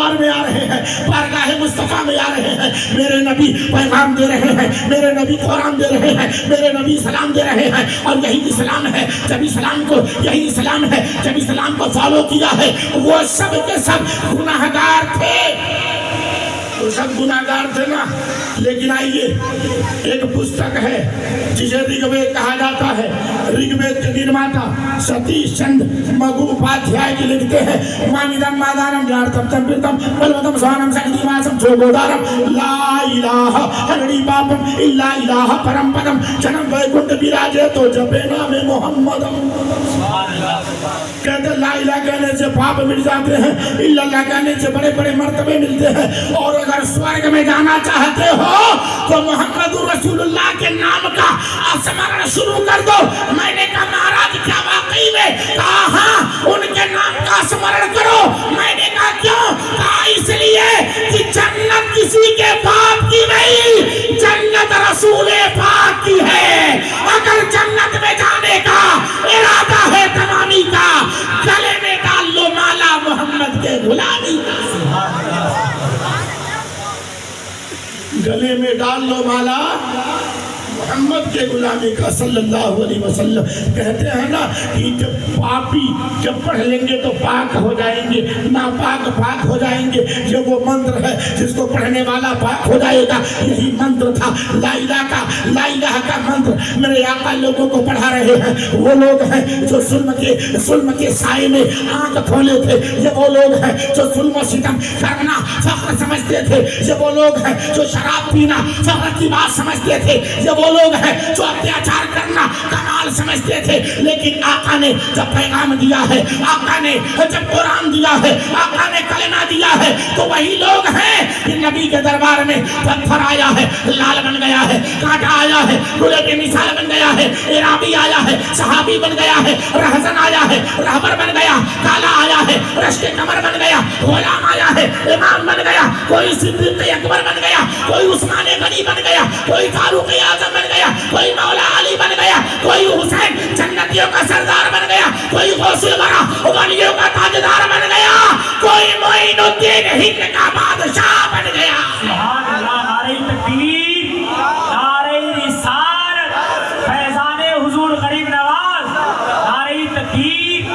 دربار میں آ رہے ہیں, بارگاہ مصطفیٰ میں آ رہے ہیں, میرے نبی پیغام دے رہے ہیں, میرے نبی قرآن دے رہے ہیں, میرے نبی سلام دے رہے ہیں, اور یہی اسلام ہے. جب اسلام کو, یہی اسلام ہے جب اسلام کو فالو کیا ہے. وہ سب کے سب گناہگار تھے, وہ سب گناہگار تھے نا. لیکن آئیے, ایک پستک ہے جسے رگ وید کہا جاتا ہے. رگ وید کے نرماتا ستیش چند مگوپادھیائے جی لکھتے ہیں, مامدم مادانم جارتم تم پرتم بلوتم سوانم سکتی ماسم چوگودارم لا الہ ہنڑی باپم الا الہ پرم پدم جنم ویکنٹ براجے تو جپے نام محمدم. کہتے لا الہ کہنے سے پاپ مٹ جاتے ہیں, الا اللہ کہنے سے بڑے بڑے مرتبے ملتے ہیں. اور اگر سورگ میں جانا چاہتے ہو تو محمد رسول اللہ کے نام کا اسمرن شروع کر دو. میں نے کہا مہاراج کیا واقعی میں؟ کہا ہاں, ان کے نام کا اسمرن کرو. میں نے کہا کیوں؟ کہا اس لیے کہ جنت کسی کے باپ کی نہیں, جنت رسول پاک کی ہے. اگر جنت میں جانے کا ارادہ ہے تمامی کا, گلے میں ڈال لو مالا محمد کے غلامی کا, گلے میں ڈال لو مالا محمد کے غلامی کا صلی اللہ علیہ وسلم. کہتے ہیں نا کہ جب پاپی جب پڑھ لیں گے تو پاک ہو جائیں گے, ناپاک پاک ہو جائیں گے. یہ وہ منتر ہے جس کو پڑھنے والا پاک ہو جائے گا. یہی منتر تھا لا الہ کا, لا الہ کا منتر میرے آقا لوگوں کو پڑھا رہے ہیں. وہ لوگ ہیں جو ظلم کے سائے میں آنکھ کھولے تھے. یہ وہ لوگ ہیں جو ظلم و ستم کرنا فخر سمجھتے تھے. یہ وہ لوگ ہیں جو شراب پینا فخر کی بات سمجھتے تھے. یہ وہ لوگ ہیں جو اتیاچار کرنا کمال سمجھتے تھے. لیکن آقا نے جب پیغام دیا ہے, آقا نے جب قرآن دیا ہے, آقا نے کلمہ دیا ہے, تو وہی لوگ ہیں کہ نبی کے دربار میں پتھر آیا ہے لال بن گیا ہے, کانٹا آیا ہے دولے کے مثال بن گیا ہے, عرابی آیا ہے صحابی بن گیا ہے, رہزن آیا ہے رہبر بن گیا, کالا آیا ہے رشک کمر بن گیا, غلام آیا ہے امام بن گیا, کوئی صدیق اکبر بن گیا, کوئی عثمان غنی بن گیا, کوئی فاروق اعظم بن گیا, کوئی مولا علی بن گیا, کوئی حسین جنتیوں کا سردار بن گیا, کوئی غوث الورا ولیوں کا تاجدار بن گیا, کوئی معین الدین ہند کا بادشاہ بن گیا. سبحان اللہ, نعرہ تکبیر, نعرہ رسالت, فیضان حضور غریب نواز, نعرہ تکبیر.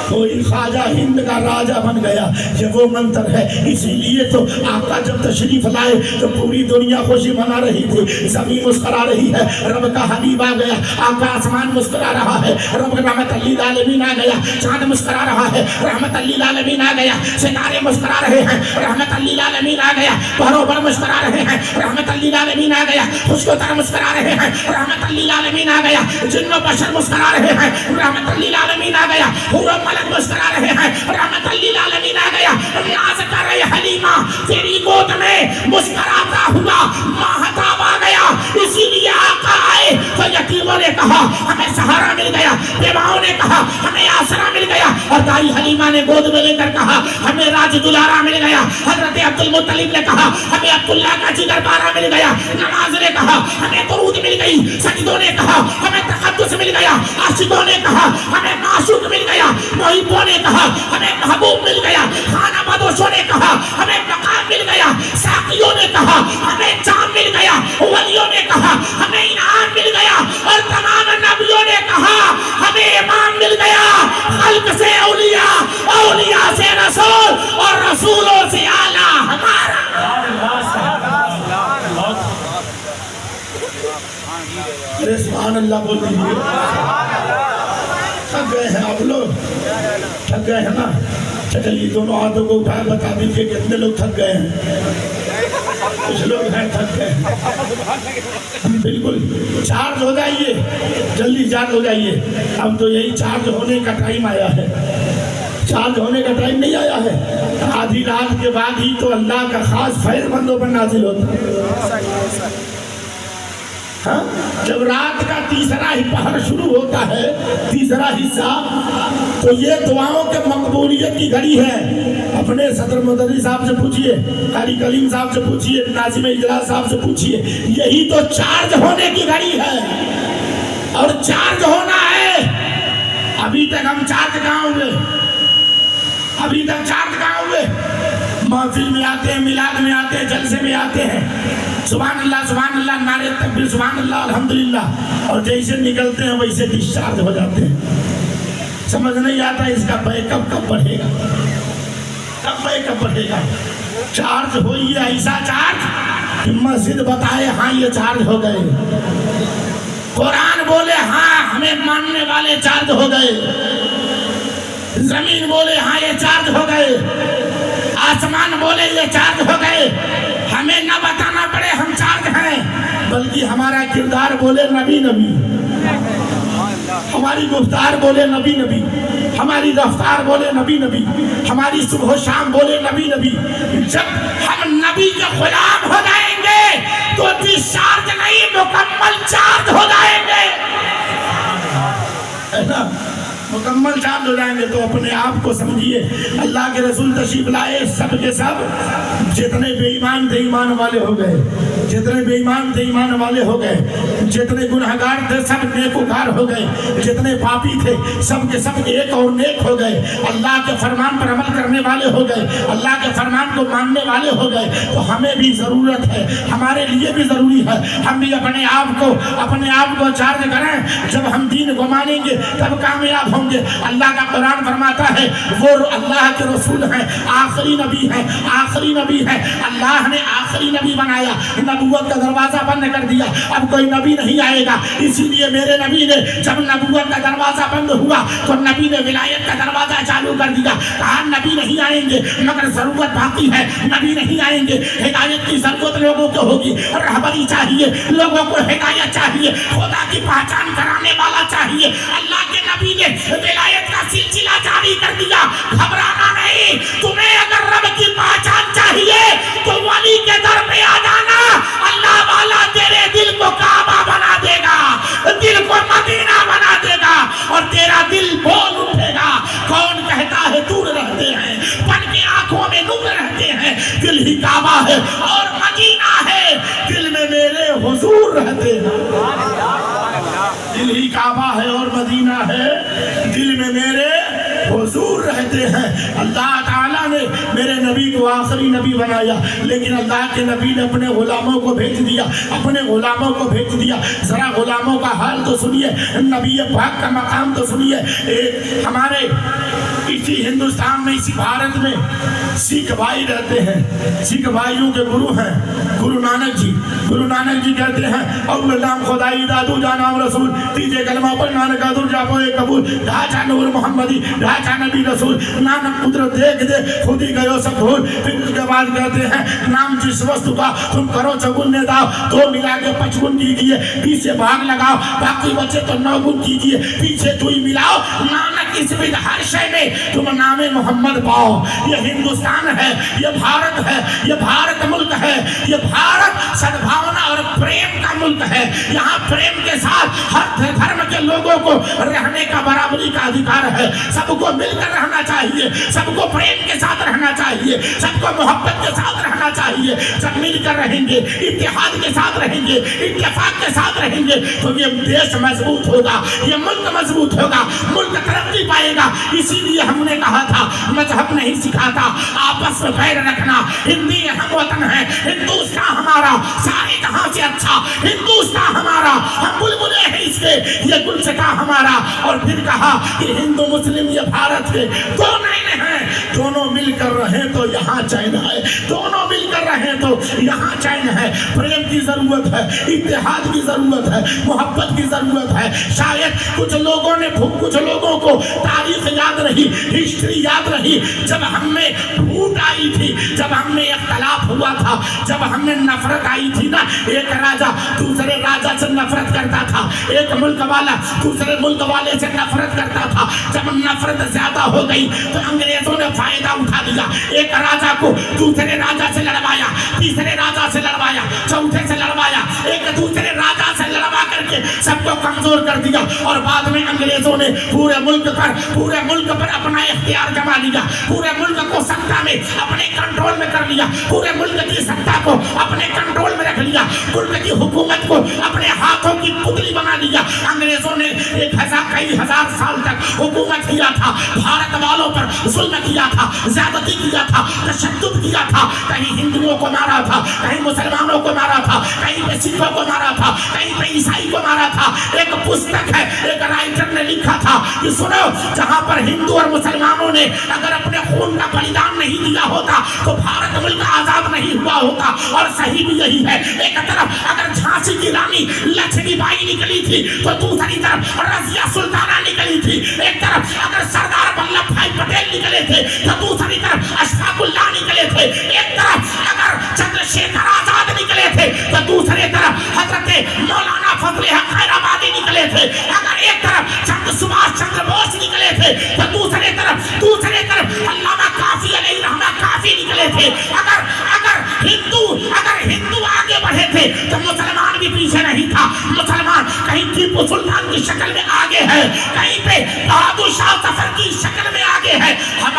کوئی خواجہ ہند کا راجہ بن گیا. یہ وہ منتر ہے. اسی لیے تو آقا جب تشریف لائے تو پوری دنیا خوشی منا رہی تھی, زمین مسکرا رہی ہے, رب کا حبیب آ گیا. آقا آسمان مسکرا رہا ہے, رب رحمت للعالمین آ گیا. چاند مسکرا رہا ہے, رحمت للعالمین آ گیا. ستارے مسکرا رہے ہیں, رحمت للعالمین آ گیا. بہروبر مسکرا رہے ہیں, رحمت للعالمین آ گیا. خوش و تر مسکرا رہے ہیں, رحمت للعالمین آ گیا. جن و بشر مسکرا رہے ہیں, رحمت للعالمین آ گیا. حور و ملک مسکرا رہے ہیں, رحمت للعالمین آ گیا. ناز کر رہے حلیمہ تیری گود میں مسکراتا ہوا ماہتاب آ گیا. اسی لیے آقا آئے تو یتیموں نے کہا ہمیں سہارا مل گیا, بیواؤں نے کہا ہمیں آسرا مل گیا, اور دائی حلیمہ نے گود میں لے کر کہا ہمیں راج دلارا مل گیا. حضرت عبد المطلب نے کہا ہمیں عبداللہ کا جگر پارا مل گیا. نماز نے کہا ہمیں درود مل گئی. سجدوں نے کہا ہمیں تقدس مل گیا. عاشقوں نے کہا ہمیں معشوق مل گیا. محبوں نے کہا ہمیں محبوب مل گیا. خانہ بدوشوں نے کہا ہمیں مقام مل گیا. ساقیوں نے کہا ہمیں جام مل گیا. ولیوں نے کہا ہمیں انعام مل گیا. اور تمام نبیوں نے کہا ہمیں امام مل گیا. خلق سے اولیاء, اولیاء سے رسول, اور رسولوں سے اعلیٰ ہمارا. سبحان اللہ بول دیجیے. تھک گئے ہیں آپ لوگ, تھک گئے ہیں نا. چلیے دونوں ہاتھوں کو اٹھائے بتا دیجیے کتنے لوگ تھک گئے ہیں. کچھ لوگ ہیں تھک گئے. بالکل چارج ہو جائیے, جلدی چارج ہو جائیے. اب تو یہی چارج ہونے کا ٹائم آیا ہے, چارج ہونے کا ٹائم نہیں آیا ہے. آدھی رات کے بعد ہی تو اللہ کا خاص فیض بندوں پر نازل ہوتا ہے. جب رات کا تیسرا ہی پہر شروع ہوتا ہے, تیسرا حصہ, تو یہ دعاؤں کے مقبولیت کی گھڑی ہے. اپنے صدر مدنی صاحب سے پوچھئے, قاری کلیم صاحب سے پوچھئے, ناظم اجلاس صاحب سے پوچھئے, یہی تو چارج ہونے کی گھڑی ہے. اور چارج ہونا ہے. ابھی تک ہم چارج کہاں ہوئے, ابھی تک چارج کہاں ہوئے. محفل میں آتے ہیں, میلاد میں آتے ہیں, جلسے میں آتے ہیں, سبحان اللہ نعرے تکبیر, سبحان اللہ الحمدللہ, اور جیسے نکلتے ہیں ویسے ڈسچارج ہو جاتے ہیں. سمجھ نہیں آتا اس کا بیک اپ کب بڑھے گا, کب بیک اپ بڑھے گا. چارج ہوئی ہے ایسا چارج, مسجد بتائے ہاں یہ چارج ہو گئے, قرآن بولے ہاں ہمیں ماننے والے چارج ہو گئے, زمین بولے ہاں یہ چارج ہو گئے, آسمان بولے یہ چارج ہو گئے. ہمیں نہ بتانا پڑے ہم چارج ہیں, بلکہ ہمارا کردار بولے نبی نبی, ہماری گفتار بولے نبی نبی, ہماری رفتار بولے نبی نبی, ہماری صبح و شام بولے نبی نبی. جب ہم نبی کے غلام ہو جائیں گے تو ڈسچارج نہیں مکمل چارج ہو جائیں گے, ہے نا, مکمل چارج ہو جائیں گے. تو اپنے آپ کو سمجھیے اللہ کے رسول تشریف لائے, سب کے سب جتنے بے ایمان تھے ایمان والے ہو گئے, جتنے بے ایمان تھے ایمان والے ہو گئے, جتنے گنہگار تھے سب نیکوکار ہو گئے, جتنے پاپی تھے سب کے سب ایک اور نیک ہو گئے, اللہ کے فرمان پر عمل کرنے والے ہو گئے, اللہ کے فرمان کو ماننے والے ہو گئے. تو ہمیں بھی ضرورت ہے, ہمارے لیے بھی ضروری ہے ہم بھی اپنے آپ کو چارج کریں. جب ہم دین کو مانیں گے تب کامیاب ہوں گے. اللہ کا قرآن فرماتا ہے وہ اللہ کے رسول ہیں, آخری نبی ہیں, آخری نبی ہیں. اللہ نے آخری نبی بنایا, نبوت کا دروازہ بند کر دیا, اب کوئی نبی نہیں آئے گا. اسی لیے میرے نبی نے جب نبوت کا دروازہ بند ہوا تو نبی نے ولایت کا دروازہ چالو کر دیا. کہا نبی نہیں آئیں گے مگر ضرورت باقی ہے, نبی نہیں آئیں گے, ہدایت کی ضرورت لوگوں کو ہوگی, رہبری چاہیے, لوگوں کو ہدایت چاہیے, خدا کی پہچان کرانے والا چاہیے. اللہ کے نبی نے ولایت کا سلسلہ جاری کر دیا. گھبرانا نہیں, تمہیں اگر رب کی پہچان چاہیے تو ولی کے در پہ آ جانا, اللہ والا تیرے دل کو کعبہ بنا دے گا, دل کو مدینہ بنا دے گا, اور تیرا دل بول اٹھے گا. کون کہتا ہے دور رہتے ہیں, پن کی آنکھوں میں نور رہتے ہیں, دل ہی کعبہ ہے اور مدینہ ہے, دل میں میرے حضور رہتے ہیں. دل ہی کعبہ ہے اور مدینہ ہے, دل میں میرے حضور رہتے ہیں. اللہ تعالیٰ نے میرے نبی کو آخری نبی بنایا, لیکن اللہ کے نبی نے اپنے غلاموں کو بھیج دیا, اپنے غلاموں کو بھیج دیا. ذرا غلاموں کا حال تو سنیے, نبی پاک کا مقام تو سنیے. ہمارے اسی ہندوستان میں, اسی بھارت میں سکھ بھائی رہتے ہیں, سکھ بھائیوں کے گرو ہیں گرو نانک جی. گرو نانک جی کہتے ہیں اول نام خدائی, دادو جا نام رسول, تیجے کلمہ پر نانک ادر جاپو قبول, ڈھانچہ نور محمدی, ڈھانچہ نبی رسول, نانک قدرت دیکھ دے خود ہی گئے سب بھول. پھر اس کے بعد کہتے ہیں نام جس وستو کا تم کرو چگن نے داؤ, دو ملا کے 55 کیجئے, پیچھے بھاگ لگاؤ, باقی بچے تو 9 گن کیجئے, پیچھے دوئی ملاؤ, نانک اس میں ہر شے میں تم نام محمد پاؤ. یہ ہندوستان ہے, یہ بھارت ہے, یہ بھارت ملک ہے, یہ بھارت سدبھاونا اور پریم کا ملک ہے. یہاں پریم کے ساتھ ہر دھرم کے لوگوں کو رہنے کا برابری کا ادھیکار ہے. سب کو مل کر رہنا چاہیے, سب کو پریم کے ساتھ رہنا چاہیے, سب کو محبت کے ساتھ رہنا چاہیے. جب مل کر رہیں گے, اتحاد کے ساتھ رہیں گے, اتفاق کے ساتھ رہیں گے تو یہ دیش مضبوط ہوگا, یہ ملک مضبوط ہوگا, ملک ترقی پائے گا. اسی لیے ہم نے کہا تھا مذہب نہیں سکھاتا, آپس میں خیر رکھنا. ہندی ہم وطن ہے, ہندوستان ہمارا سارے جہاں سے اچھا, ہندوستان ہمارا, ہم بلبلے ہیں اس کے, یہ گلشتہ ہمارا. اور پھر کہا کہ ہندو مسلم یہ بھارت کے دو نائن ہیں, دونوں مل کر رہیں تو یہاں چین ہے, دونوں مل کر رہیں تو یہاں چین ہے. پریم کی ضرورت ہے, اتحاد کی ضرورت ہے, محبت کی ضرورت ہے. شاید کچھ لوگوں کو تاریخ یاد رہی, ہسٹری یاد رہی, جب ہم میں پھوٹ آئی تھی, جب ہم میں اختلاف ہوا تھا, جب ہم میں نفرت آئی تھی نا, ایک راجہ دوسرے راجہ سے نفرت کرتا تھا, ایک ملک والا دوسرے ملک والے سے نفرت کرتا تھا. جب نفرت زیادہ ہو گئی تو انگریزوں نے فائدہ اٹھا لیا, ایک راجہ کو دوسرے راجہ سے لڑوایا, تیسرے راجہ سے لڑوایا, چوتھے سے لڑوایا, ایک دوسرے راجہ سے لڑوا کر کے سب کو کمزور کر دیا. اور بعد میں انگریزوں نے پورے ملک پر اپنا اختیار جما لیا, پورے ملک کو سत्ता میں اپنے کنٹرول میں کر لیا, پورے ملک کی سत्ता کو اپنے کنٹرول میں رکھ لیا. मुल्क की हुकूमत को अपने हाथों की पुतली बना लिया। अंग्रेजों ने कई हजार साल तक हुकूमत किया था, भारत वालों पर जुल्म किया था, ज्यादती किया था, तशद्दुद किया था, कहीं हिंदुओं को मारा था, कहीं मुसलमानों को मारा था, कहीं पे सिखों को मारा था, कहीं पे ईसाई को मारा था। एक पुस्तक है, एक राइटर ने लिखा था कि सुनो, जहां पर हिंदू और मुसलमानों ने अगर अपने खून का बलिदान नहीं दिया होता तो भारत मुल्क आजाद नहीं हुआ होता। और सही भी यही है। एक तरफ अगर झांसी की रानी लक्ष्मीबाई निकली थी तो दूसरी तरफ रजिया सुल्ताना निकली थी। एक तरफ अगर सरदार वल्लभ भाई पटेल निकले थे तो दूसरी तरफ अशफाकुल्लाह निकले थे। एक तरफ अगर चंद्रशेखर आजाद निकले थे तो दूसरी तरफ हजरत मौलाना फजले हक खैराबादी निकले थे। अगर एक तरफ सुभाष चंद्र बोस निकले थे तो दूसरी तरफ अल्लामा काफी अलैहि रहमा काफी निकले थे। अगर हिंदू आगे बढ़े थे तो मुसलमान भी पीछे नहीं था। मुसलमान कहीं टीपू सुल्तान की शक्ल में आगे है, कहीं पे बहादुर शाह जफर की शक्ल में आगे है।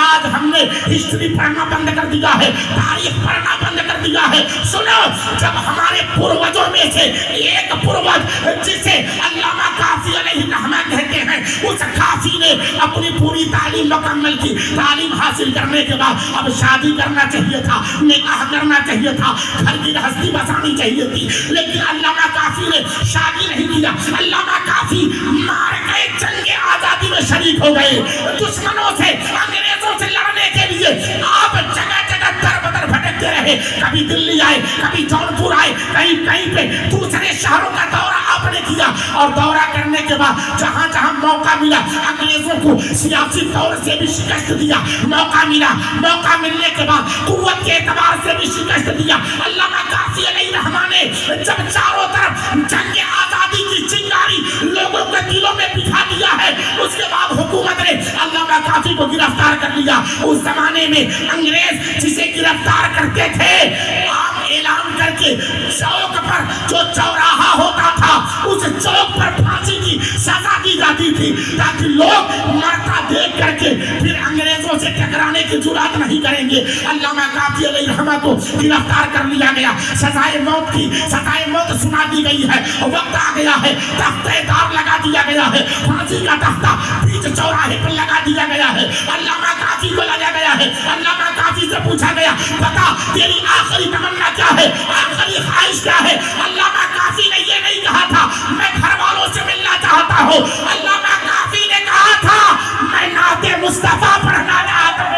आज हमने हिस्ट्री पढ़ना बंद कर दिया है, तारीख पढ़ना बंद कर दिया है। सुनो, जब हमारे पूर्वजों में से एक पूर्वज जिसे अल्लामा काफी अलैहि रहमा कहते हैं, उस काफी ने अपनी पूरी तालीम मुकम्मल की। तालीम हासिल करने के बाद अब शादी करना चाहिए था, निकाह करना चाहिए था, घर की गृहस्थी बसानी चाहिए थी, लेकिन अल्लामा काफी ने शादी नहीं किया। अल्लामा काफी मार गए, जंगे आजादी में शरीक हो गए। दुश्मनों से, अंग्रेजों से लड़ने के लिए आप जगह जगह दर बदर भटकते रहे। कभी दिल्ली आए, कभी जौनपुर आए, कहीं पे दूसरे शहरों का दौरा आपने किया। और दौरा करने के बाद जहां जहां मौका मिला अंग्रेजों को सियासी तौर से भी शिकस्त दिया। मौका मिलने के बाद कुव्वत के एतबार से भी शिकस्त दिया। अल्लामा काफी अलैहि रहमा ने जब चारों तरफ जंग आजादी की चिंगारी लोगों के दिलों में बिठा दिया है, उसके बाद हुकूमत ने अल्लामा काफी को गिरफ्तार कर लिया। उस जमाने में अंग्रेज जिसे गिरफ्तार करते थे, आम ऐलान करके चौक पर जो चौराहा होता था उस चौक पर फांसी की सजा दी जाती थी, ताकि लोग मरता देख करके फिर अंग्रेजों से टकराने की जुर्रत नहीं करेंगे। अल्लामा काफी अलैहि रहमा को गिरफ्तार कर लिया गया, सजाए मौत सुना दी गई है। वक्त आ गया है, तख्तेदार लगा दिया गया है, फांसी का तख्ता बीच चौराहे पर लगा दिया गया है। अल्लामा काफी को लगा गया है। अल्लामा काफी से पूछा गया, बता तेरी आखिरी तमन्ना क्या है, आखिरी ख्वाहिश क्या है? अल्लामा काफी ने ये नहीं कहा था मैं घर वालों से मिलना चाहता हूँ। अल्लामा काफी ने कहा था मैं नाते मुस्तफा पढ़ना चाहता हूँ।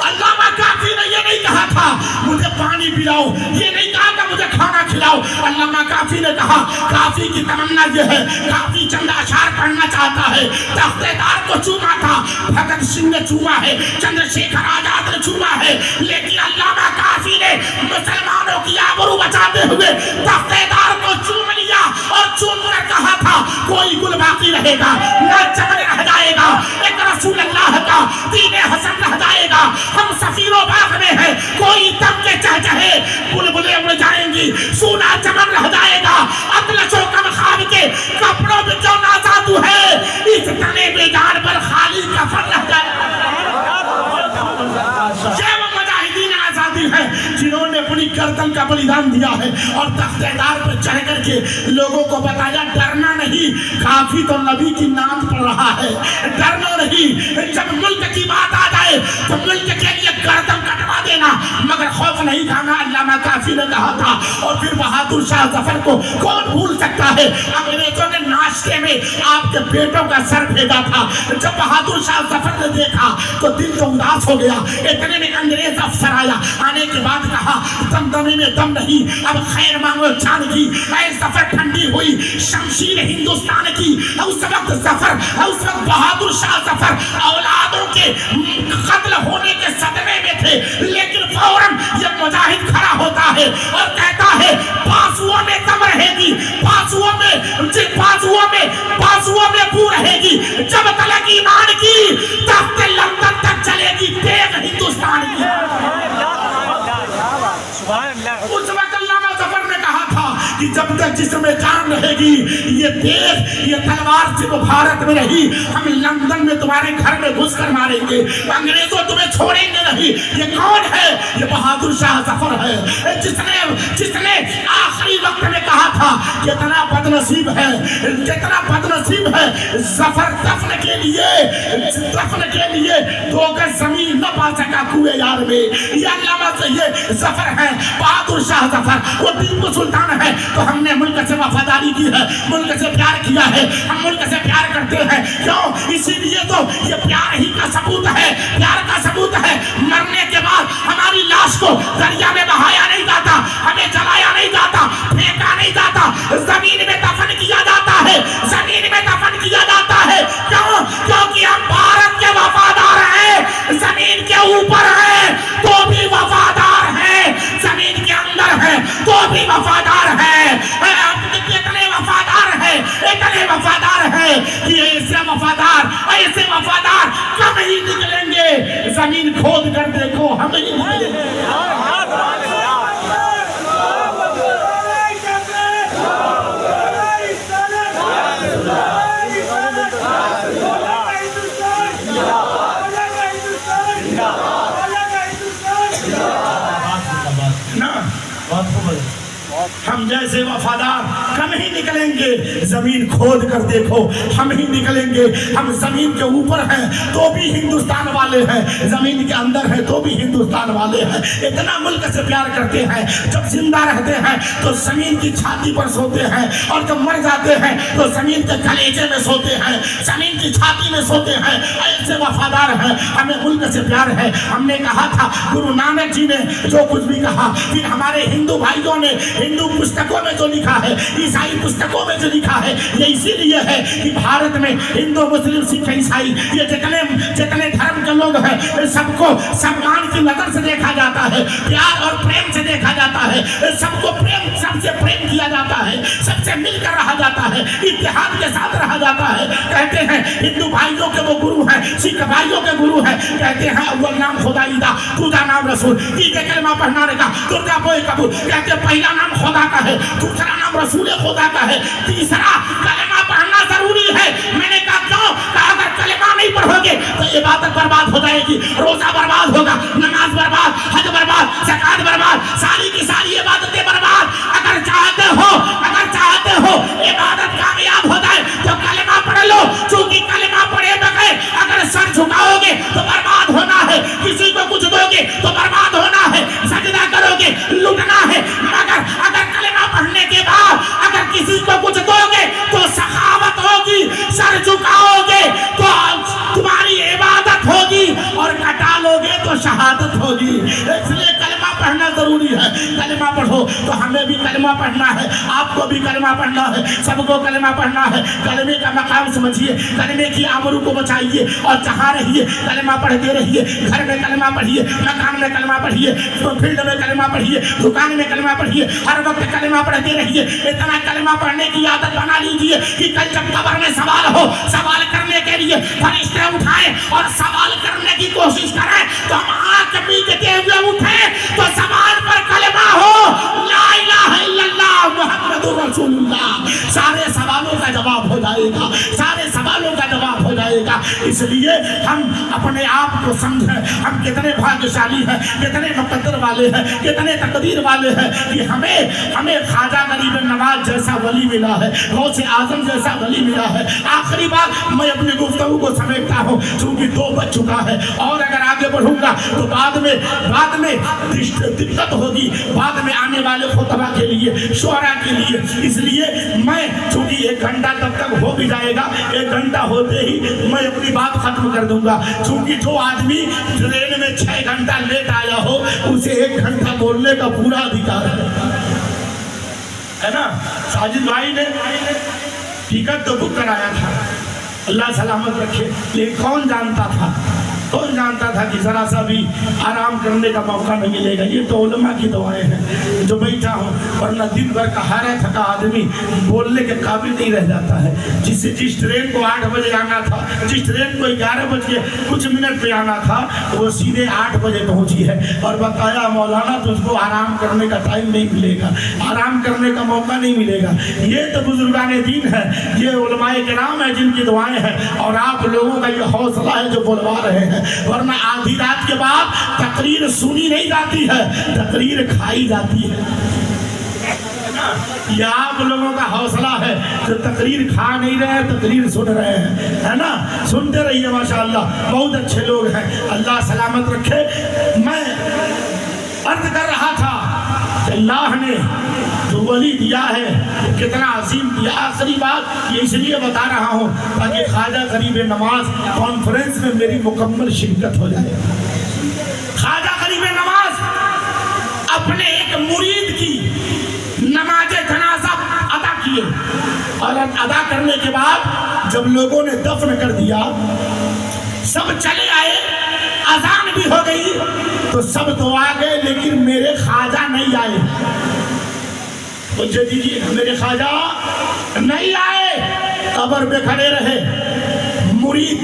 अल्लामा काफी ने ये नहीं कहा था मुझे पानी पिलाओ, ये नहीं कहा था मुझे खाना खिलाओ। अल्लामा काफी ने कहा, काफी की तमन्ना ये है, काफी चंद अशार पढ़ना चाहता है। तख्तेदार को चूमा था, भगत सिंह ने चूमा है, चंद्रशेखर आजाद ने चूमा है, लेकिन अल्लामा काफी ने मुसलमानों की आबरू बचाते हुए तख्तेदार को चूम लिया और चूम कर कहा था कोई गुल बाकी रहेगा, न चमन रह जाएगा, एक रसूल अल्लाह का दीन हसन रह जाएगा। हम सफीरों बाग में हैं, कोई दम के चहचहे बुलबुलें उड़ जाएंगी, सूना चमन रह जाएगा। अतलशो कम खाब के कपड़ों में जो नाजादू है, इस तने बेजान पर खाली कफन रह जाएगा। है जिन्होंने अपनी गर्दन का बलिदान दिया है और तख्तेदार पर चढ़ करके लोगों को बताया डरना नहीं, काफी तो नबी की नाम पढ़ रहा है, डरना नहीं। जब मुल्क की बात आ जाए तो मुल्क के लिए गर्दन कटवा देना, मगर खौफ नहीं खाना, अल्लामा काफी ने कहा था। और फिर बहादुर शाह जफर को कौन भूल सकता है, अंग्रेजों ने नाश्ते में आपके बेटों का सर भेजा था। जब बहादुर शाह जफर ने देखा तो दिल तो उदास हो गया। इतने में अंग्रेज अफसर आया, आने के बाद कहा दमदमे में दम नहीं, अब खैर मांगो जान की। जफर ठंडी हुई शमशीर हिंदुस्तान की। उस वक्त बहादुर शाह जफर औलादों के कत्ल होने के सदमे में थे, लेकिन फौरन ये मुजाहिद खड़ा होता है और कहता है बाजुओं में दम रहेगी, बाजुओं में बू रहेगी, जब तलक ईमान की तख्त लंदन तक चलेगी तेग हिंदुस्तान की। उस वक्त अल्लामा जफर ने कहा था कि जब तक जिसमें जान रहेगी, ये देश ये तलवार सिर्फ भारत में रही, हम लंदन में तुम्हारे घर में घुस कर मारेंगे, अंग्रेजों तुम्हें छोड़ेंगे नहीं। ये कौन है? ये बहादुर शाह जफर है, जिसने आखिरी वक्त में कहा था कितना बदनसीब है, कितना बदनसीब है जफर दफन के लिए 2 गज जमीन न पा सका कुएं यार में। ये अल्लामा से ये जफर है, बहादुर शाह जफर। वो टीपू सुल्तान है तो हमने मुल्क से वफादारी की है, मुल्क से प्यार किया है, हम मुल्क से प्यार करते हैं। क्यों? इसीलिए तो ये प्यार ही का सबूत है, प्यार का सबूत है। मरने के बाद हमारी लाश को दरिया में बहाया नहीं जाता, हमें जलाया नहीं जाता, फेंका नहीं जाता, जमीन में दफन किया जाता है, जमीन में दफन किया जाता है। क्यों? क्योंकि हम भारत के वफादार हैं, जमीन के ऊपर हैं तो भी वफादार हैं, जमीन के अंदर हैं तो भी वफादार हैं। इतने वफादार हैं कि ऐसे वफादार कब ही निकलेंगे। जमीन खोद कर देखो, हम ही निकलेंगे। हम जैसे वफादार कम ही निकलेंगे। जमीन खोद कर देखो, हम ही निकलेंगे। हम जमीन के ऊपर हैं तो भी हिंदुस्तान वाले हैं, जमीन के अंदर हैं तो भी हिंदुस्तान वाले हैं। इतना मुल्क से प्यार करते हैं, जब जिंदा रहते हैं तो जमीन की छाती पर सोते हैं, और जब मर जाते हैं तो जमीन के कलेजे में सोते हैं, जमीन की छाती में सोते हैं। ऐसे वफादार हैं, हमें मुल्क से प्यार है। हमने कहा था, गुरु नानक जी ने जो कुछ भी कहा, फिर हमारे हिंदू भाइयों ने हिंदू पुस्तकों में जो लिखा है, ईसाई पुस्तकों में जो लिखा है, ये इसीलिए है कि भारत में हिंदू मुस्लिम सिख ईसाई ये जितने धर्म के लोग हैं सबको सम्मान की नजर से देखा जाता है, प्यार और प्रेम से देखा जाता है, सबको सबसे प्रेम किया जाता है, सबसे मिलकर रहा जाता है, इत्तेहाद के साथ रहा जाता है। कहते हैं हिंदू भाइयों के वो गुरु हैं, सिख भाइयों के गुरु हैं। कहते हैं अव्वल नाम खुदाईदा, दूसरा नाम रसूल, तीसरे कलमा पढ़ने का दुर्गा बोए कबूल। कहते हैं पहला नाम खुदा का है, दूसरा नाम रसूल खुदा का है, तीसरा कलमा पढ़ना जरूरी है। मैंने कहा क्यों? कहा अगर कलमा नहीं पढ़ोगे तो इबादत बर्बाद हो जाएगी, रोजा बर्बाद होगा, नमाज बर्बाद, हज बर्बाद, ज़कात बर्बाद, सारी की सारी इबादतें बर्बाद। अगर चाहते हो इबादत कामयाब हो जाए तो कलमा पढ़ लो, क्योंकि कलमा पढ़े बगैर अगर सर झुकाओगे तो बर्बाद होना है, किसी को कुछ दोगे तो बर्बाद होना है, सजदा करोगे लुटना है। मगर अगर कलमा पढ़ने के बाद अगर किसी को कुछ दोगे तो सखावत होगी, सर झुकाओगे तो तुम्हारी इबादत होगी, और कटा लोगे तो शहादत होगी। इसलिए कलमा पढ़ना जरूरी है। कलमा पढ़ो तो हमें भी कलमा पढ़ना है, आपको भी कलमा पढ़ना है, सबको कलमा पढ़ना है। कलमे का मकाम समझिए, कलमे की आबरू को बचाइए, और जहाँ रहिए कलमा पढ़ते रहिए। घर में कलमा पढ़िए, मकान में कलमा पढ़िए, फील्ड में कलमा पढ़िए, दुकान में कलमा पढ़िए, हर वक्त कलमा पढ़ते रहिए। इतना कलमा पढ़ने की आदत बना लीजिए कि कल जब कब्र में सवाल हो, सवाल करने के लिए फरिश्ते उठाएं और सवाल करने की कोशिश करें तो हम आंख पीटते हुए उठें तो सवाल पर कलमा हो, ला इलाहा इल्लल्लाह मुहम्मदुर रसूलुल्लाह। सारे सवालों का जवाब हो जाएगा, सारे सवालों का जवाब हो जाएगा। इसलिए हम अपने आप को समझें, हम कितने भाग्यशाली हैं, कितने मुकद्दर वाले हैं, कितने तकदीर वाले हैं कि हमें ख्वाजा गरीब नवाज जैसा वली मिला है, गौसे आजम जैसा वली मिला है। आखिरी बात मैं अपनी गुफ्तगू को समेटता हूँ, चूंकि 2 बज चुका है, और अगर आगे बढ़ूंगा तो बाद में दिक्कत होगी, बाद में आने वाले खुतबा के लिए, शुअरा के लिए। इसलिए मैं चूंकि 1 घंटा तब तक हो भी जाएगा, 1 घंटा होते ही मैं अपनी बात खत्म कर दूंगा। चूंकि जो आदमी ट्रेन में 6 घंटा लेट आया हो उसे 1 घंटा बोलने का पूरा अधिकार है ना। साजिद भाई ने टिकट तो बुक कराया था, अल्लाह सलामत रखे, लेकिन कौन जानता था कौन जानता था कि जरा सा भी आराम करने का मौका नहीं मिलेगा। ये तो उलमा की दुआएं हैं जो बैठा हूँ, वरना दिन भर का हारा थका आदमी बोलने के काबिल नहीं रह जाता है। जिस ट्रेन को 8 बजे आना था, जिस ट्रेन को 11 बज के कुछ मिनट पे आना था, वो सीधे 8 बजे पहुंची है और बताया मौलाना तुझको आराम करने का टाइम नहीं मिलेगा, आराम करने का मौका नहीं मिलेगा। ये तो बुजुर्गान दीन है, ये उलमाए किराम है जिनकी दुआएं हैं, और आप लोगों का ये हौसला है जो बुलवा रहे हैं। वरना आधी रात के बाद तकरीर सुनी नहीं जाती है, तकरीर खाई जाती है। ये आप लोगों का हौसला है जो तकरीर खा नहीं रहे हैं, तकरीर सुन रहे हैं, है ना। सुनते रहिए माशाअल्लाह, बहुत अच्छे लोग हैं, अल्लाह सलामत रखे। मैं अर्ज कर रहा था कि अल्लाह ने जो वली दिया है कितना अजीम दिया। आखिरी बात ये इसलिए बता रहा हूँ ताकि ख्वाजा गरीब नवाज कॉन्फ्रेंस में मेरी मुकम्मल शिरकत हो जाए। ख्वाजा गरीब नवाज अपने एक मुरीद की नमाज जनाजा अदा किए, और अदा करने के बाद जब लोगों ने दफन कर दिया, सब चले आए, अजान भी हो गई तो सब तो आ गए, लेकिन मेरे ख्वाजा नहीं आए। दीजिए मेरे ख्वाजा नहीं आए, कब्र पे खड़े रहे। मुरीद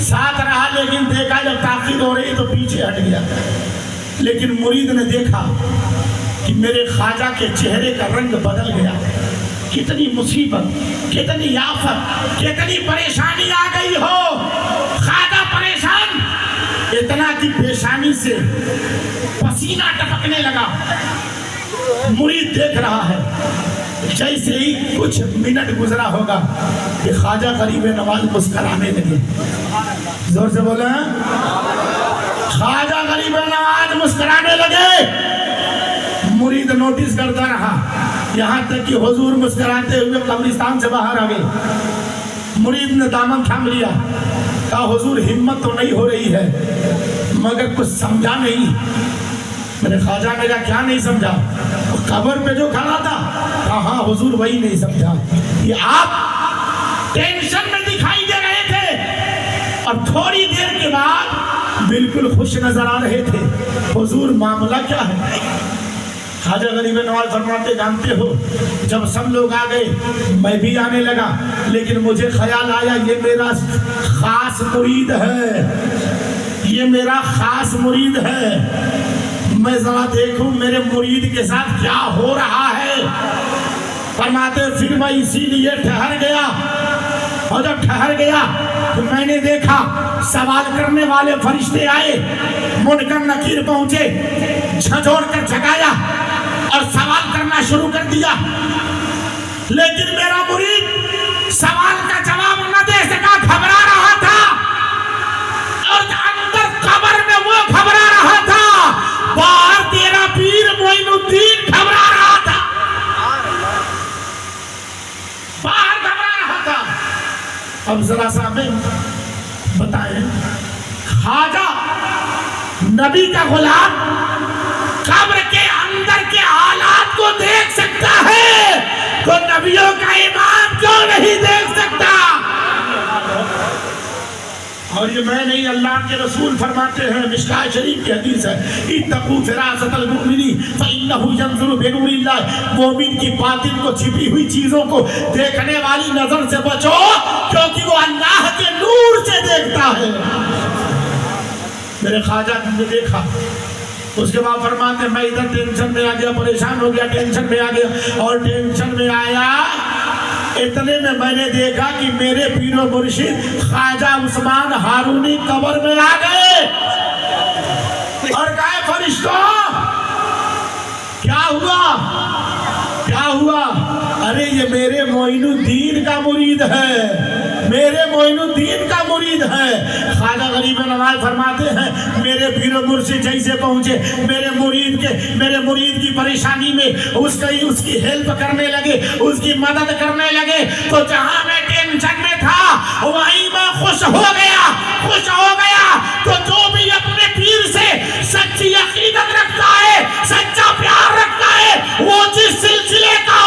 साथ रहा, लेकिन देखा जब ताकीद हो रही तो पीछे हट गया। लेकिन मुरीद ने देखा कि मेरे ख्वाजा के चेहरे का रंग बदल गया। कितनी मुसीबत, कितनी आफत, कितनी परेशानी आ गई हो। ख्वाजा परेशान, इतना कि पेशानी से पसीना टपकने लगा। मुरीद देख रहा है। जैसे ही कुछ मिनट गुजरा होगा कि ख्वाजा गरीब नवाज मुस्कुराने लगे। जोर से बोले, ख्वाजा गरीब नवाज मुस्कुराने लगे। मुरीद नोटिस करता रहा, यहाँ तक कि हुजूर मुस्कुराते हुए कब्रिस्तान से बाहर आ गए। मुरीद ने दामन थाम लिया, कहा हुजूर हिम्मत तो नहीं हो रही है, मगर कुछ समझा नहीं। मैंने ख्वाजा ने कहा क्या नहीं समझा? कब्र पे जो खड़ा था, कहा हाँ हुजूर वही नहीं समझा। ये आप टेंशन में दिखाई दे रहे थे और थोड़ी देर के बाद बिल्कुल खुश नजर आ रहे थे। हुजूर मामला क्या है? ख्वाजा गरीब नवाज फरमाते, जानते हो जब सब लोग आ गए मैं भी आने लगा, लेकिन मुझे ख्याल आया ये मेरा खास मुरीद है, ये मेरा खास मुरीद है, मैं जरा देखूं मेरे मुरीद के साथ क्या हो रहा है। फरमाते फिर मैं इसीलिए ठहर गया, और जब ठहर गया तो मैंने देखा सवाल करने वाले फरिश्ते आए, मुनकर नकीर पहुंचे, झंझोड़ कर जगाया और सवाल करना शुरू कर दिया। लेकिन मेरा मुरीद सवाल का जवाब न दे सका, घबरा रहा था, और अंदर कब्र में वो घबरा रहा था, बाहर तेरा पीर मोइनुद्दीन घबरा रहा था, बाहर घबरा रहा था। अब जरा सा हमें बताएं, ख्वाजा नबी का गुलाम कब्र के अंदर के हालात को देख सकता है, तो नबियों का इमाम क्यों नहीं देख सकता? और ये मैं नहीं, अल्लाह के रसूल फरमाते हैं, मिशकात शरीफ की हदीस है, इत्तकू फिरासतल मुमिनी फइन्नहु यंजुरु बिनूरिल्लाह। मोमिन की बातिन को, छिपी हुई चीजों को देखने वाली नजर से बचो, क्योंकि वो अल्लाह के नूर से देखता है। मेरे ख्वाजा ने देखा, उसके बाद फरमाते मैं इधर टेंशन में आ गया, परेशान हो गया, टेंशन में आ गया, और टेंशन में आया इतने में मैंने देखा कि मेरे पीरो मुर्शिद ख्वाजा उस्मान हारूनी कब्र में आ गए और कहे फरिश्तों क्या हुआ, क्या हुआ? अरे ये मेरे मोइनुद्दीन का मुरीद है, मेरे मोइनुद्दीन का मुरीद है। ख्वाजा गरीब नवाज फरमाते हैं मेरे पीरो मुर्शिद जैसे पहुंचे, मेरे मुरीद की परेशानी में उसकी हेल्प करने लगे, उसकी मदद करने लगे, तो जहां मैं टेंशन में था वहीं मैं खुश हो गया। तो जो भी अपने पीर से सच्ची अकीदत रखता है, सच्चा प्यार रखता है, वो जिस सिलसिले का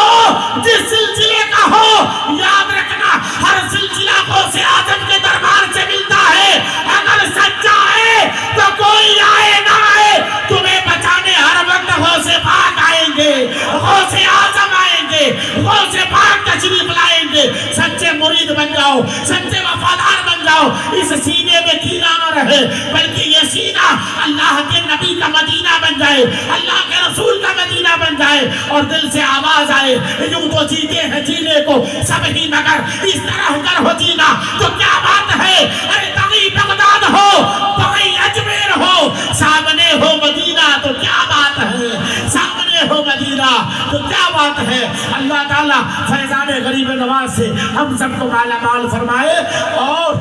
हो, याद रखना हर सिलसिला को से आदम के दरबार से मिलता है। अगर सच्चा ہے بلکہ یہ سینہ اللہ کے نبی کا مدینہ بن جائے، اللہ کے رسول کا مدینہ بن جائے، اور دل سے آواز آئے یوں تو جیتے ہیں جینے کو سب ہی مگر اس طرح کر ہو جینا تو کیا بات ہے، ارے تغی بغداد ہو تغی اجمیر ہو سامنے ہو مدینہ تو کیا بات ہے، سامنے ہو مدینہ تو کیا بات ہے۔ اللہ تعالیٰ فیضان غریب نواز سے ہم سب کو مالا مال فرمائے، اور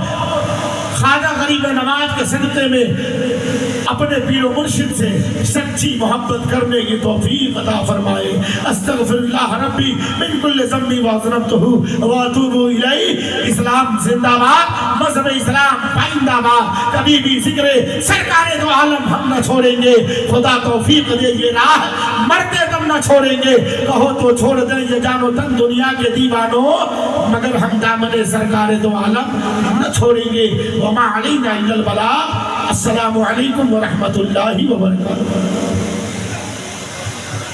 خواجہ غریب نواز کے صدقے میں اپنے پیر و مرشد سے سچی محبت کرنے کی توفیق عطا فرمائے۔ استغفر اللہ ربی من کل ذنب واذنبتہ واتوب الیہ۔ اسلام زندہ باد، مذہب اسلام پائندہ باد، کبھی بھی ذکر سرکار دو عالم ہم نہ چھوڑیں گے۔ خدا توفیق دے یہ راہ مرتے دم نہ چھوڑیں گے، کہو تو چھوڑ دیں یہ جان و تن دنیا کے دیوانوں، مگر ہم دامن سرکار دو عالم نہ چھوڑیں گے۔ وما علینا الا البلاغ۔ السلام علیکم ورحمۃ اللہ وبرکاتہ۔